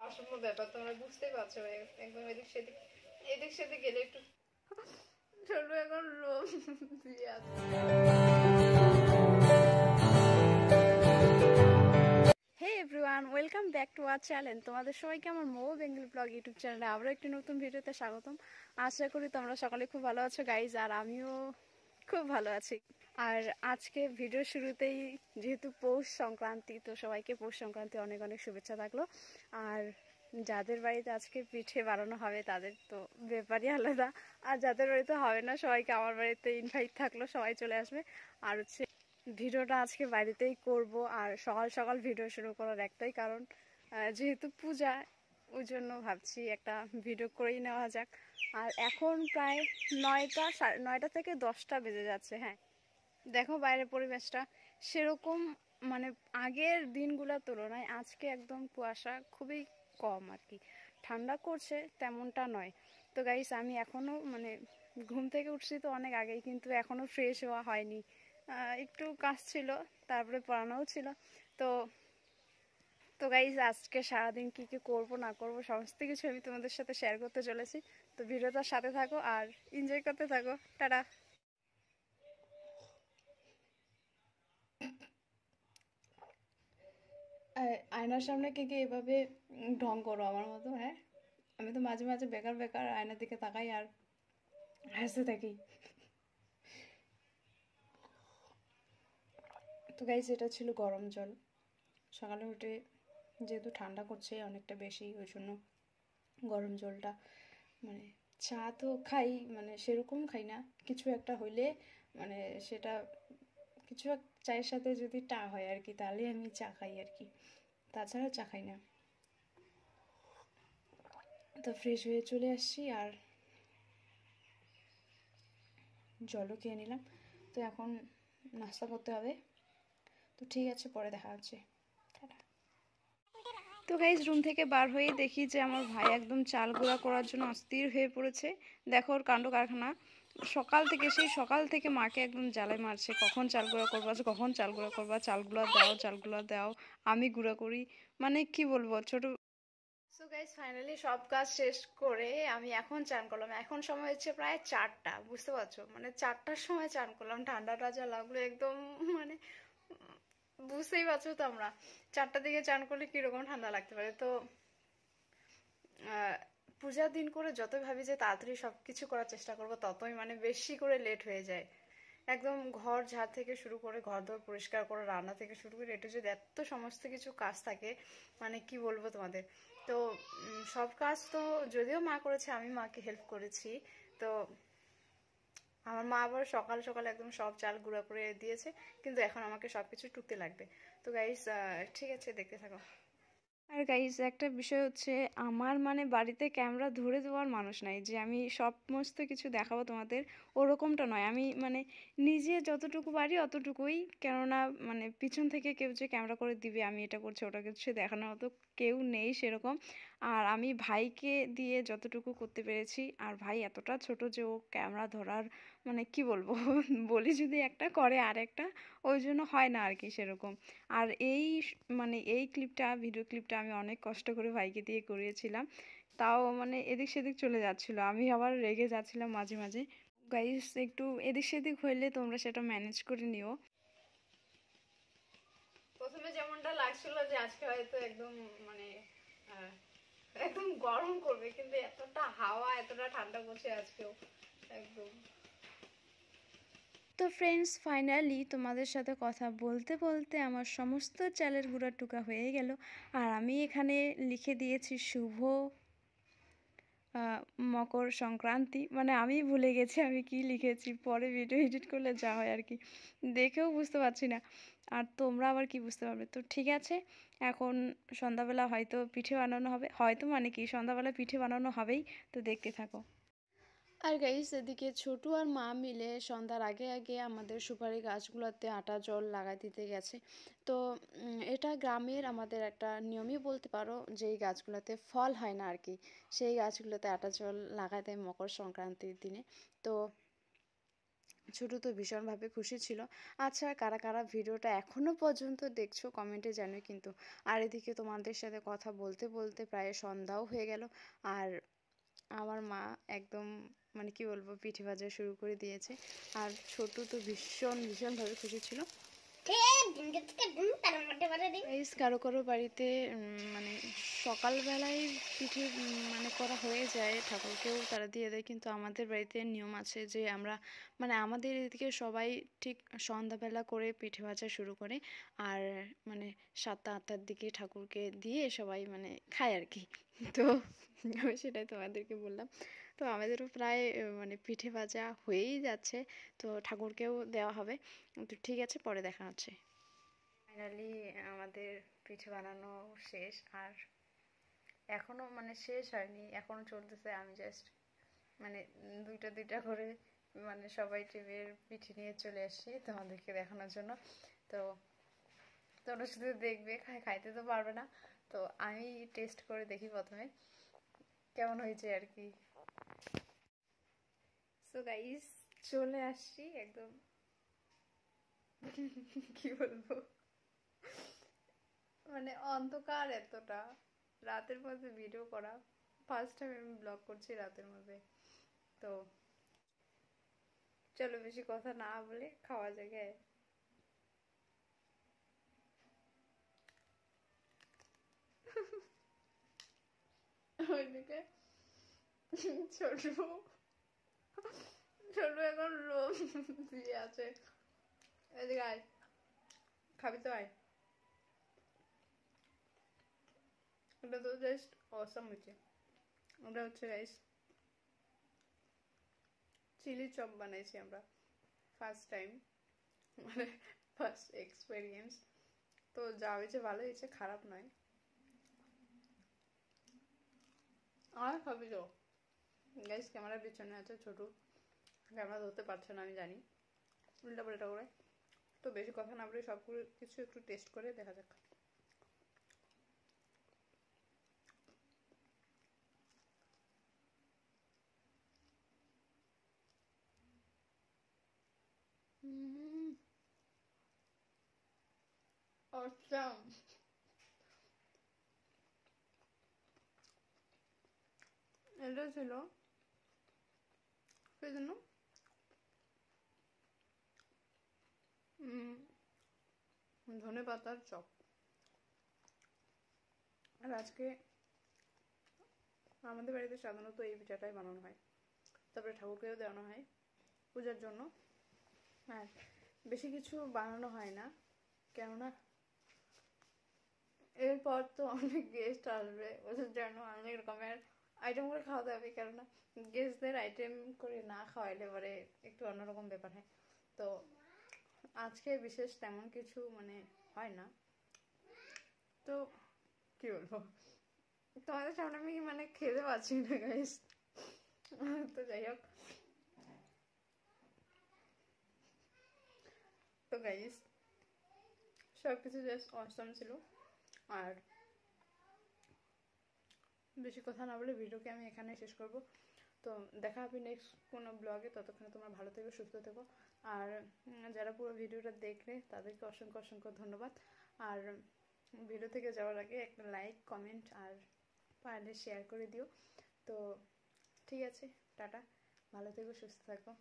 অসম্ভব ব্যাপার, তোমরা বুঝতেই পারছো। একদম এদিক সেদিক এদিক সেদিক গেলে একটু চলবো। এখন রোম দিয়ে আছে। Hey everyone, welcome back to our channel. তোমাদের সবাইকে আমার মো বেঙ্গলি ব্লগ ইউটিউব চ্যানেলে আবারও একটি নতুন ভিডিওতে স্বাগতম। আশা করি তোমরা সকলে খুব ভালো আছো গাইজ, আর আমিও খুব ভালো আছি। আর আজকে ভিডিও শুরুতেই যেহেতু পৌষ সংক্রান্তি, তো সবাইকে পৌষ সংক্রান্তি অনেক অনেক শুভেচ্ছা থাকলো। আর যাদের বাড়িতে আজকে পিঠে বানানো হবে তাদের তো ব্যাপারই আলাদা, আর যাদের বাড়িতে হবে না সবাইকে আমার বাড়িতে ইনভাইট থাকলো, সবাই চলে আসবে। আর হচ্ছে ভিডিওটা আজকে বাড়িতেই করব, আর সকাল সকাল ভিডিও শুরু করার একটাই কারণ, যেহেতু পূজা, ওই জন্য ভাবছি একটা ভিডিও করেই নেওয়া যাক। আর এখন প্রায় 9টা, 9:30 থেকে 10টা বেজে যাচ্ছে। হ্যাঁ, দেখো বাইরের পরিবেশটা সেরকম, মানে আগের দিনগুলোর তুলনায় আজকে একদম কুয়াশা খুবই কম আর কি। ঠান্ডা করছে তেমনটা নয়। তো গাইস, আমি এখনও মানে ঘুম থেকে উঠছি তো অনেক আগেই, কিন্তু এখনও ফ্রেশ হওয়া হয়নি। একটু কাজ ছিল, তারপরে পড়ানোও ছিল। তো তো গাইজ, আজকে সারাদিন কী কী করবো না করবো সমস্ত কিছু আমি তোমাদের সাথে শেয়ার করতে চলেছি। তো ভিডিওটার সাথে থাকো আর এনজয় করতে থাকো। টাটা। আয়নার সামনে কে কে এভাবে ঢং করো আমার মতো? হ্যাঁ, আমি তো মাঝে মাঝে বেকার বেকার আয়নার দিকে তাকাই আর হাসতে থাকি। তো গাইজ, এটা ছিল গরম জল। সকালে উঠে যেহেতু ঠান্ডা করছে অনেকটা বেশি, ওই জন্য গরম জলটা, মানে চা তো খাই, মানে সেরকম খাই না, কিছু একটা হইলে মানে সেটা কিছু চায়ের সাথে যদি টা হয় আর কি, তাহলে আমি চা খাই আর কি, তাছাড়া চা খাই না। তো ফ্রেশ হয়ে চলে আসছি আর জলও খেয়ে নিলাম। তো এখন নাস্তা করতে হবে। তো ঠিক আছে, পরে দেখা হচ্ছে। তো গাইজ, রুম থেকে বার হয়ে দেখি যে আমার ভাই একদম চাল গুঁড়া করার জন্য অস্থির হয়ে পড়েছে। দেখো ওর কাণ্ড কারখানা। সেই সকাল থেকে মাকে একদম জ্বালায় মারছে, কখন চাল গুঁড়া করবা, কখন চাল গুঁড়া করবা, চালগুলো দাও, চালগুলো দাও, আমি গুঁড়া করি। মানে কি বলবো, ছোট। সো গাইজ, ফাইনালি সব কাজ শেষ করে আমি এখন চান করলাম। এখন সময় হচ্ছে প্রায় 4টা, বুঝতে পারছো, মানে 4টার সময় চান করলাম। ঠান্ডাটা যা লাগলো একদম, মানে বুঝতেই পারছো তো, আমরা 4টার দিকে চান করলে কিরকম ঠান্ডা লাগতে পারে। তো পূজার দিন করে যতই ভাবি যে তাড়াতাড়ি সব কিছু করার চেষ্টা করব, ততই মানে বেশি করে লেট হয়ে যায়। একদম ঘর ঝাড় থেকে শুরু করে, ঘর দর পরিষ্কার করে, রান্না থেকে শুরু করে, এটা যদি এত সমস্ত কিছু কাজ থাকে, মানে কি বলবো তোমাদের। তো সব কাজ তো যদিও মা করেছে, আমি মাকে হেল্প করেছি। তো আমার মা আবার সকাল সকাল একদম সব চাল গুঁড়া করে দিয়েছে, কিন্তু এখন আমাকে সব কিছু টুকতে লাগবে। তো গাইস, ঠিক আছে, দেখতে থাকো। আর গাইজ, একটা বিষয় হচ্ছে, আমার মানে বাড়িতে ক্যামেরা ধরে দেওয়ার মানুষ নাই যে আমি সমস্ত কিছু দেখাবো তোমাদের, ওরকমটা নয়। আমি মানে নিজে যতটুকু পারি অতটুকুই, কেননা মানে পিছন থেকে কেউ যে ক্যামেরা করে দিবে আমি এটা করছি ওটা করছি দেখানোর মতো কেউ নেই সেরকম। আর আমি ভাইকে দিয়ে যতটুকু করতে পেরেছি, আর ভাই এতটা ছোট যে ও ক্যামেরা ধরার, মানে কি বলবো বলি যদি একটা করে আর একটা, ওই জন্য হয় না আর কি সেরকম। আর মানে এই ভিডিও ক্লিপটা আমি অনেক কষ্ট করে ভাইকে দিয়ে করিয়েছিলাম, তাও মানে এদিক সেদিক চলে যাচ্ছিলো, আমি আবার রেগে যাচ্ছিলাম মাঝে মাঝে। গাইস, একটু এদিক সেদিক হইলে তোমরা সেটা ম্যানেজ করে নিও। প্রথমে যেমনটা লাগছিল যে আজকে হয়তো একদম মানে একদম গরম করবে, কিন্তু এতটা হাওয়া, এতটা ঠান্ডা করছে আজকেও একদম। তো ফ্রেন্ডস, ফাইনালি তোমাদের সাথে কথা বলতে বলতে আমার সমস্ত চালের গুঁড়া টুকা হয়ে গেল। আর আমি এখানে লিখে দিয়েছি শুভ মকর সংক্রান্তি, মানে আমি ভুলে গেছি আমি কি লিখেছি, পরে ভিডিও এডিট করলে যা হয় আর কি, দেখেও বুঝতে পারছি না। আর তোমরা আবার কি বুঝতে পারবে। তো ঠিক আছে, এখন সন্ধ্যাবেলা হয়তো পিঠে বানানো হবে, হয়তো মানে কি সন্ধ্যাবেলা পিঠে বানানো হবেই। তো দেখতে থাকো। আর গাইস, এদিকে ছোটু আর মা মিলে সন্ধ্যার আগে আগে আমাদের সুপারি গাছগুলোতে আটা জল লাগাই দিতে গেছে। তো এটা গ্রামের আমাদের একটা নিয়মই বলতে পারো, যেই গাছগুলোতে ফল হয় না আর কি, সেই গাছগুলোতে আটা জল লাগাই দেয় মকর সংক্রান্তির দিনে। তো ছোটো তো ভীষণভাবে খুশি ছিল। আচ্ছা, কারা কারা ভিডিওটা এখনও পর্যন্ত দেখছো কমেন্টে জানিও কিন্তু। আর এদিকে তোমাদের সাথে কথা বলতে বলতে প্রায় সন্ধ্যাও হয়ে গেল। আর আমার মা একদম মানে কি বলবো, পিঠে ভাজা শুরু করে দিয়েছে। আর ছোটু তো ভীষণভাবে খুশি ছিল। কারো কারো বাড়িতে মানে সকালবেলায় পিঠে মানে করা হয়ে যায়, ঠাকুরকেও তারা দিয়ে দেয়, কিন্তু আমাদের বাড়িতে নিয়ম আছে যে আমরা মানে আমাদের এদিকে সবাই ঠিক সন্ধ্যাবেলা করে পিঠে ভাজা শুরু করে। আর মানে 7টা-8টার দিকে ঠাকুরকে দিয়ে সবাই মানে খায় আর কি। তো আমি সেটাই তোমাদেরকে বললাম। তো আমাদেরও প্রায় মানে পিঠে ভাজা হয়েই যাচ্ছে, তো ঠাকুরকেও দেওয়া হবে। তো ঠিক আছে, পরে দেখা হচ্ছে। ফাইনালি আমাদের পিঠে বানানো শেষ, আর এখনো মানে শেষ হয়নি, এখনো চলতেছে। আমি জাস্ট মানে দুইটা দুইটা করে মানে সবাই টিমের পিঠে নিয়ে চলে আসছি তোমাদেরকে দেখানোর জন্য। তো তোমরা শুধু দেখবে, খাইতে তো পারবে না। তো আমি টেস্ট করে দেখি প্রথমে কেমন হয়েছে আর কি। সো গাইস, চলে আসছি একদম কি বলবো, মানে অন্ধকার এতটা, রাতের মধ্যে ভিডিও করা ফার্স্ট টাইম আমি ব্লগ করছি রাতের মধ্যে। তো চলো বেশি কথা না বলে খাওয়া জায়গায়। ওইদিকে ছোট ছোট এখন লোভ দিয়ে আছে। এদিকে আয়, খাবি তো আয়। ওটা তো জাস্ট অসাম হয়েছে। ওটা হচ্ছে গাইস চিলি চপ বানাইছি আমরা ফার্স্ট টাইম, মানে ফার্স্ট এক্সপেরিয়েন্স। তো যা হয়েছে ভালো হয়েছে, খারাপ নয়। আর খাবি তো গাইস, ক্যামেরার পিছনে আছে ছোট, ক্যামেরা ধরতে পারছে না আমি জানি, উল্টা পাল্টা করে। তো বেশি কথা না বলে সব কিছু একটু টেস্ট করে দেখা যাক। Awesome. এটা ছিল সেই জন্য ধনে পাতার চপ। আর আজকে আমাদের বাড়িতে সাধারণত এই পিঠাটাই বানানো হয়, তারপরে ঠাকুরকেও দেওয়ানো হয় পূজার জন্য। আর বেশি কিছু বানানো হয় না, কেননা এরপর তো অনেক গেস্ট আসবে, ওদের জন্য অনেক রকমের আইটেম করে খাওয়াতে হবে। কেননা গেস্টদের আইটেম করে না খাওয়াইলে পরে একটু অন্যরকম ব্যাপার হয়। তো আজকে বিশেষ তেমন কিছু মানে হয় না। তো কি বলবো, তোমাদের সামনে আমি মানে খেতে পাচ্ছি না গাইস। তো যাই হোক, তো গাইস সব কিছু জাস্ট অসম ছিল। আর বেশি কথা না বলে ভিডিওকে আমি এখানে শেষ করব। তো দেখা হবে নেক্সট কোনো ব্লগে, ততক্ষণে তোমরা ভালো থেকো, সুস্থ থেকো। আর যারা পুরো ভিডিওটা দেখলে তাদেরকে অসংখ্য অসংখ্য ধন্যবাদ। আর ভিডিও থেকে যাওয়ার আগে একটা লাইক, কমেন্ট আর পারলে শেয়ার করে দিও। তো ঠিক আছে, টাটা, ভালো থেকো, সুস্থ থাকো।